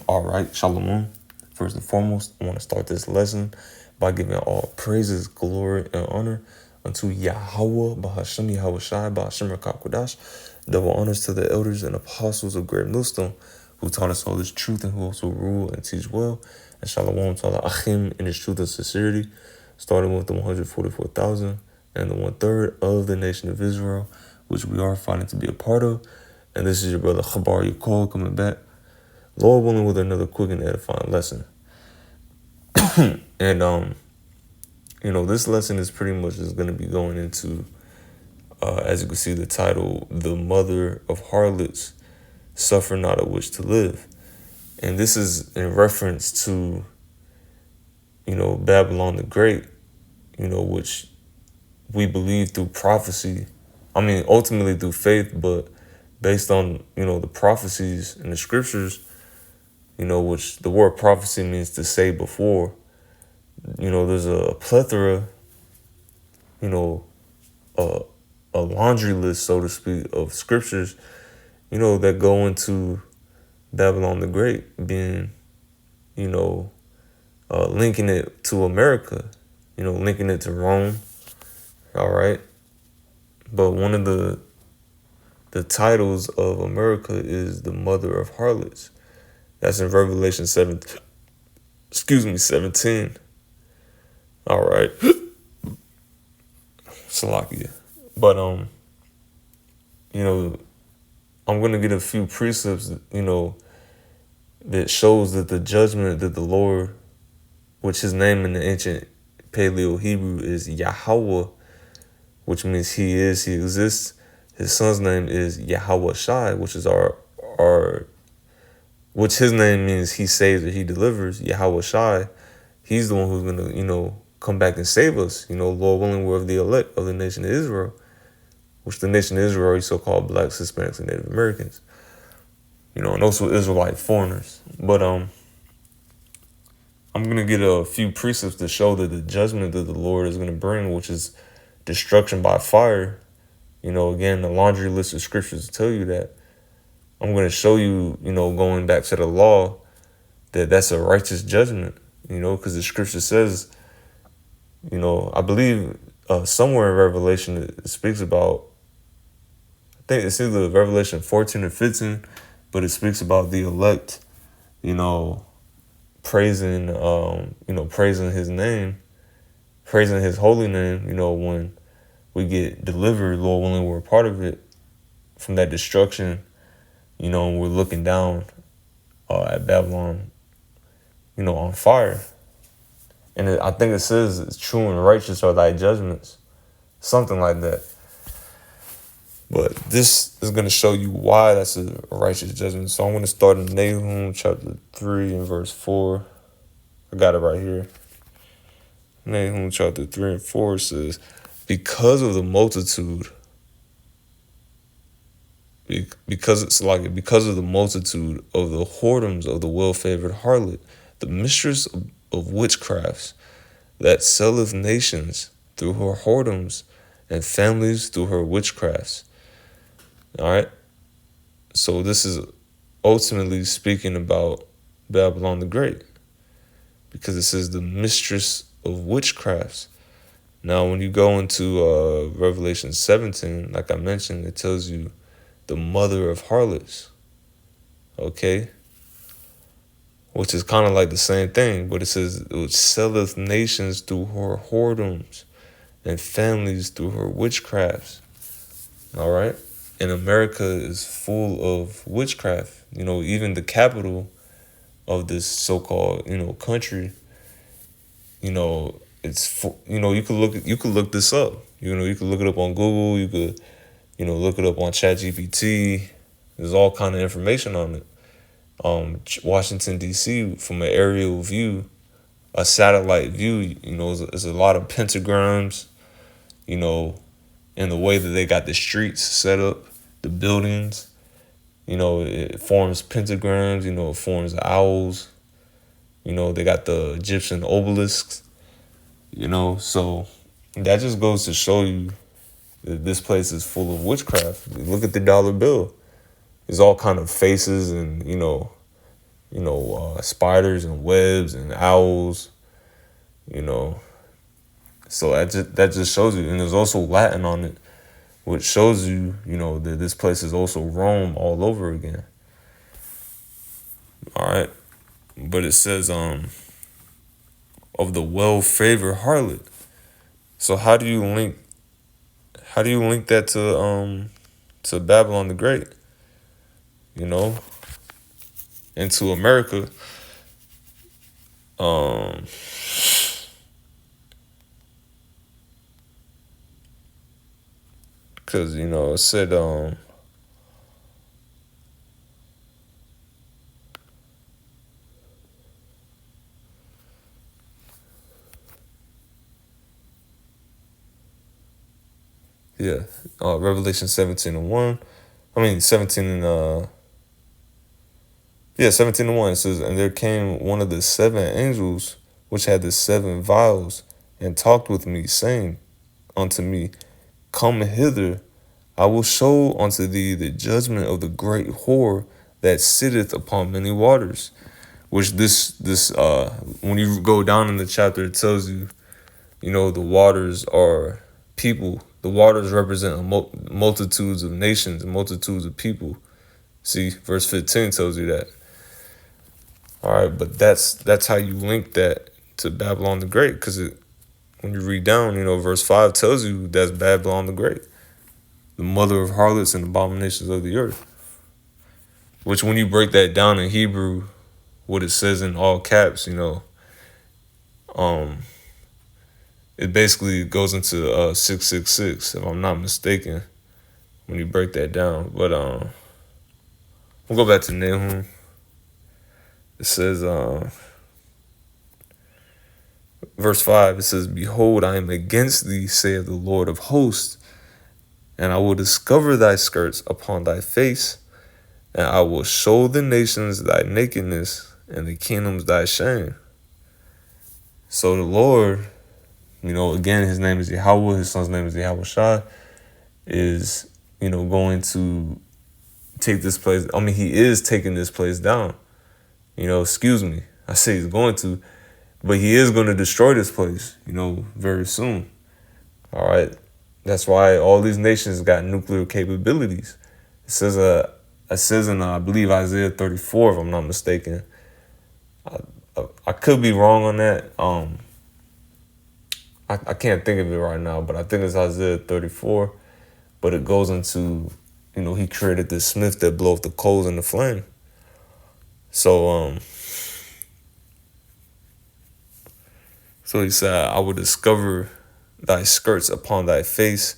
All right, Shalom. First and foremost, I want to start this lesson by giving all praises, glory, and honor unto Yahweh, Bahashem Yahweh Shai, Bahashem Rakakwadash. Double honors to the elders and apostles of Great Millstone, who taught us all this truth and who also rule and teach well. And Shalom to Allah Achim in his truth and sincerity, starting with the 144,000 and the 1/3 of the nation of Israel, which we are finding to be a part of. And this is your brother Khabar Yakol coming back, Lord willing, with another quick and edifying lesson. And this lesson is pretty much just going to be going into, as you can see, the title, "The Mother of Harlots, Suffer Not a Witch to Live." And this is in reference to, Babylon the Great, which we believe through prophecy. I mean, ultimately through faith, but based on, the prophecies in the scriptures, which the word prophecy means to say before. There's a plethora, a laundry list, so to speak, of scriptures, that go into Babylon the Great being, linking it to America, linking it to Rome, all right? But one of the titles of America is the Mother of Harlots. That's in Revelation 17. All right. Salakia. But, I'm going to get a few precepts, that shows that the judgment that the Lord, which his name in the ancient Paleo Hebrew is Yahweh, which means he exists. His son's name is Yahweh Shai, which is which his name means he saves or he delivers. Yahweh Shai, he's the one who's going to, come back and save us. Lord willing, we're of the elect of the nation of Israel, which the nation of Israel is so-called blacks, Hispanics, and Native Americans. And also Israelite foreigners. But I'm going to get a few precepts to show that the judgment that the Lord is going to bring, which is destruction by fire. Again, the laundry list of scriptures tell you that. I'm going to show you, going back to the law, that that's a righteous judgment, because the scripture says, I believe somewhere in Revelation it speaks about, I think it's either Revelation 14 or 15, but it speaks about the elect, praising his name, praising his holy name, when we get delivered, Lord willing, we're a part of it, from that destruction, and we're looking down at Babylon, on fire. And I think it says, "It's true and righteous are thy judgments," something like that. But this is going to show you why that's a righteous judgment. So I'm going to start in Nahum chapter 3 and verse 4. I got it right here. Nahum chapter 3 and 4 says, because of the multitude of the whoredoms of the well-favored harlot, the mistress of witchcrafts, that selleth nations through her whoredoms, and families through her witchcrafts. All right? So this is ultimately speaking about Babylon the Great, because it says the mistress of witchcrafts. Now, when you go into Revelation 17, like I mentioned, it tells you the mother of harlots, okay? Which is kind of like the same thing, but it says, which selleth nations through her whoredoms and families through her witchcrafts. All right? And America is full of witchcraft. Even the capital of this so-called, country, it's, you could look this up. You could look it up on Google. You could, look it up on ChatGPT. There's all kind of information on it. Washington, D.C., from an aerial view, a satellite view, there's a lot of pentagrams, in the way that they got the streets set up, the buildings, it forms pentagrams, it forms owls, they got the Egyptian obelisks, so that just goes to show you that this place is full of witchcraft. Look at the dollar bill. There's all kind of faces and, spiders and webs and owls, you know. So that just shows you, and there's also Latin on it, which shows you, that this place is also Rome all over again. All right, but it says of the well-favored harlot. So how do you link that to Babylon the Great? You know, into America. Because it said yeah, Revelation 17:1. I mean 17 and 17:1. It says, and there came one of the seven angels which had the seven vials, and talked with me, saying unto me, come hither, I will show unto thee the judgment of the great whore that sitteth upon many waters. Which this when you go down in the chapter, it tells you, the waters are people. The waters represent multitudes of nations, multitudes of people. See, verse 15 tells you that. All right, but that's how you link that to Babylon the Great, because when you read down, verse 5 tells you that's Babylon the Great, the mother of harlots and abominations of the earth. Which, when you break that down in Hebrew, what it says in all caps, it basically goes into 666, if I'm not mistaken, when you break that down. But we'll go back to Nahum. It says, verse 5, it says, behold, I am against thee, saith the Lord of hosts, and I will discover thy skirts upon thy face, and I will show the nations thy nakedness, and the kingdoms thy shame. So the Lord, again, his name is Yahweh, his son's name is Yahweh Shai, is, going to take this place. I mean, he is taking this place down. Excuse me. I say he's going to, but he is going to destroy this place, very soon. All right. That's why all these nations got nuclear capabilities. It says in, I believe, Isaiah 34, if I'm not mistaken. I could be wrong on that. I can't think of it right now, but I think it's Isaiah 34. But it goes into, he created this smith that bloweth the coals in the flame. So he said, I will discover thy skirts upon thy face,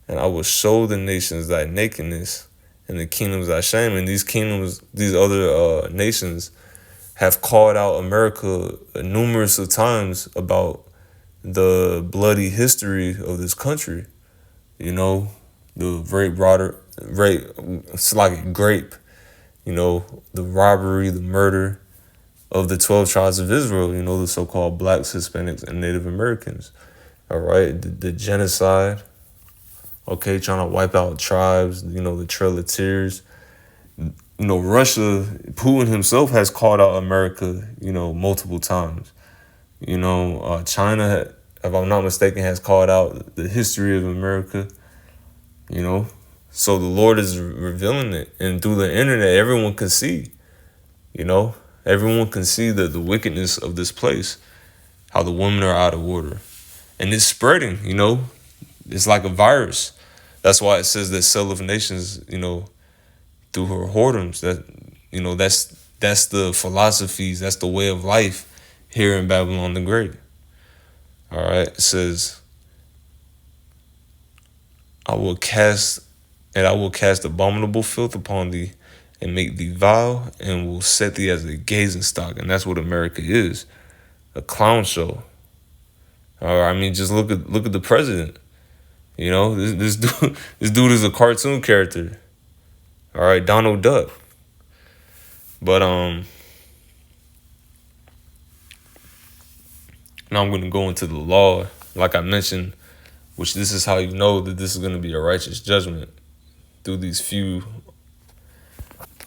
and I will show the nations thy nakedness, and the kingdoms thy shame. And these kingdoms, these other nations, have called out America numerous of times about the bloody history of this country. The it's like grape, the robbery, the murder of the 12 tribes of Israel, the so-called blacks, Hispanics, and Native Americans. All right, the genocide, okay, trying to wipe out tribes, the Trail of Tears. Russia, Putin himself has called out America, multiple times. China, if I'm not mistaken, has called out the history of America, So the Lord is revealing it. And through the internet, everyone can see, everyone can see the wickedness of this place, how the women are out of order. And it's spreading, It's like a virus. That's why it says that Cell of Nations, through her whoredoms, that's the philosophies, that's the way of life here in Babylon the Great. All right, it says, I will cast abominable filth upon thee, and make thee vile, and will set thee as a gazing stock. And that's what America is, a clown show. All right, I mean, just look at the president. This dude is a cartoon character. All right, Donald Duck. But now I'm going to go into the law, like I mentioned, which this is how you know that this is going to be a righteous judgment, through these few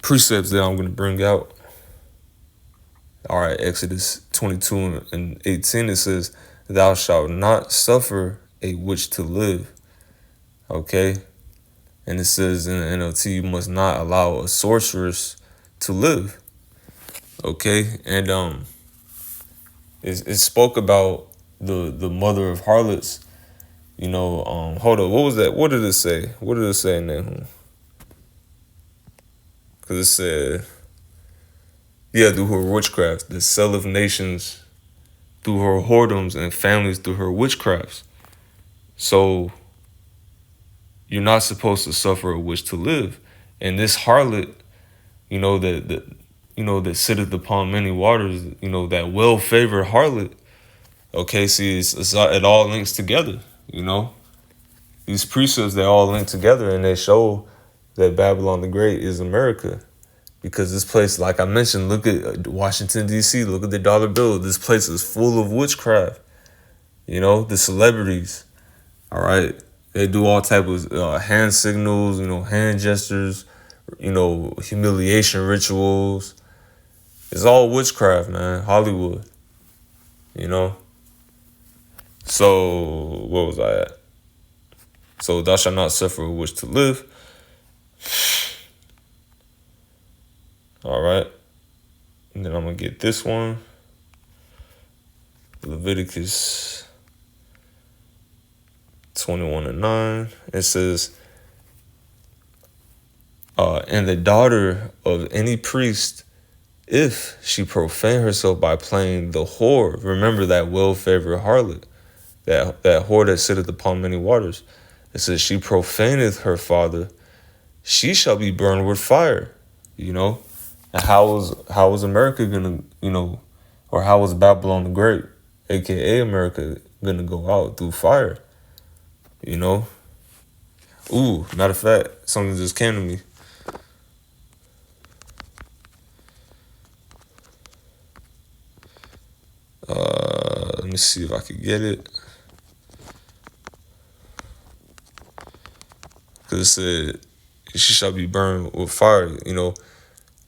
precepts that I'm going to bring out. All right, Exodus 22 and 18, it says, thou shalt not suffer a witch to live. Okay? And it says in the NLT, you must not allow a sorceress to live. Okay? And it spoke about the mother of harlots. Hold up, what was that? What did it say? What did it say in there? Because it said, yeah, through her witchcraft, the sell of nations through her whoredoms and families through her witchcrafts. So you're not supposed to suffer a witch to live. And this harlot, that sitteth upon many waters, that well-favored harlot. Okay, see, it all links together, These precepts, they all link together, and they show that Babylon the Great is America. Because this place, like I mentioned, look at Washington, D.C., look at the dollar bill. This place is full of witchcraft. The celebrities, all right? They do all type of hand signals, hand gestures, humiliation rituals. It's all witchcraft, man. Hollywood, So, where was I at? So, thou shalt not suffer a witch to live. All right. And then I'm going to get this one. Leviticus 21:9. It says, and the daughter of any priest, if she profane herself by playing the whore, remember that well-favored harlot, that whore that sitteth upon many waters. It says, she profaneth her father, she shall be burned with fire. And how was America gonna, or how was Babylon the Great, aka America, gonna go out through fire? Ooh, matter of fact, something just came to me. Let me see if I could get it. Because it said, she shall be burned with fire,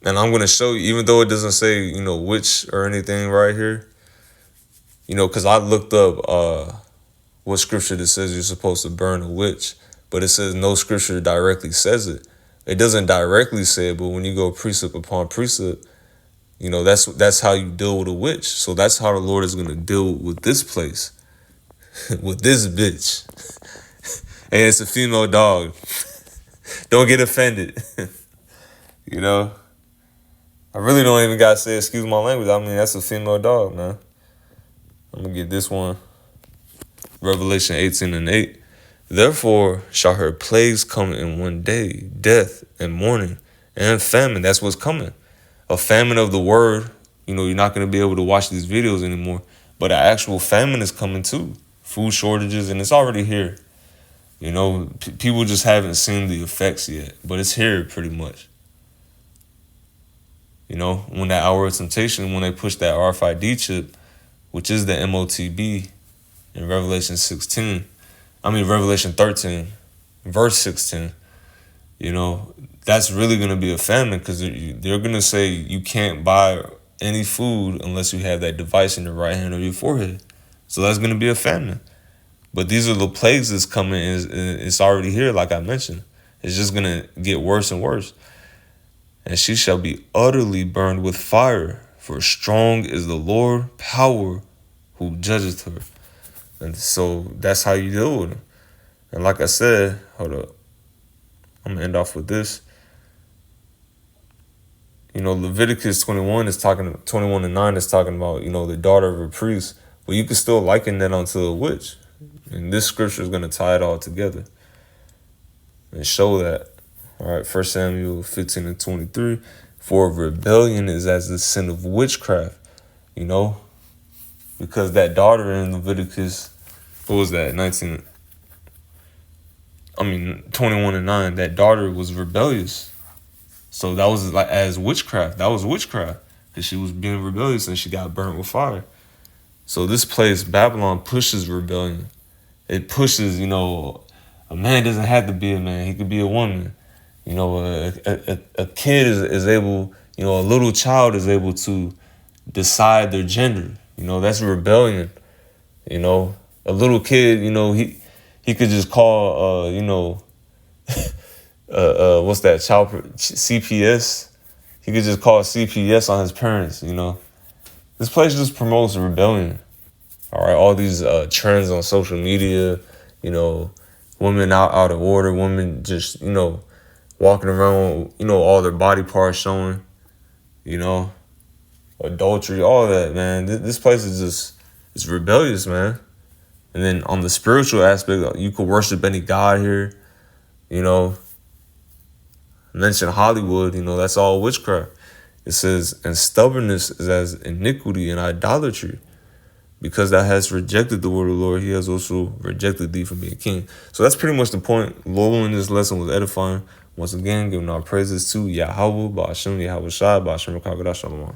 And I'm going to show you, even though it doesn't say, witch or anything right here, because I looked up what scripture that says you're supposed to burn a witch, but it says no scripture directly says it. It doesn't directly say it, but when you go precept upon precept, that's how you deal with a witch. So that's how the Lord is going to deal with this place, with this bitch. And it's a female dog. Don't get offended. I really don't even got to say excuse my language. I mean, that's a female dog, man. I'm going to get this one. Revelation 18:8. Therefore shall her plagues come in one day, death and mourning and famine. That's what's coming. A famine of the word. You're not going to be able to watch these videos anymore. But an actual famine is coming too. Food shortages, and it's already here. People just haven't seen the effects yet. But it's here pretty much. When that hour of temptation, when they push that RFID chip, which is the MOTB in Revelation 13, verse 16, that's really going to be a famine, because they're going to say you can't buy any food unless you have that device in the right hand or your forehead. So that's going to be a famine. But these are the plagues that's coming. It's already here, like I mentioned. It's just going to get worse and worse. And she shall be utterly burned with fire, for strong is the Lord power who judgeth her. And so that's how you deal with it. And like I said, hold up, I'm gonna end off with this. Leviticus 21:9 is talking about, the daughter of a priest, but you can still liken that onto a witch. And this scripture is gonna tie it all together and show that. All right, 1 Samuel 15:23. For rebellion is as the sin of witchcraft, because that daughter in Leviticus, what was that, 21:9, that daughter was rebellious. So that was like as witchcraft. That was witchcraft, because she was being rebellious and she got burnt with fire. So this place, Babylon, pushes rebellion. It pushes, a man doesn't have to be a man. He could be a woman. A kid is able, a little child is able to, decide their gender. That's rebellion. A little kid, he could just call, what's that, CPS? He could just call CPS on his parents. This place just promotes rebellion. All right, all these trends on social media, women out of order, women just, walking around, all their body parts showing, you know, adultery, all that, man. This place is just, it's rebellious, man. And then on the spiritual aspect, you could worship any god here, you know. Mention Hollywood, that's all witchcraft. It says, and stubbornness is as iniquity and idolatry. Because thou hast rejected the word of the Lord, he has also rejected thee from being king. So that's pretty much the point. Lord, in this lesson was edifying. Once again, giving our praises to Yahweh, Ba'ashem, Yahweh Shai, Ba'ashem, Shalom.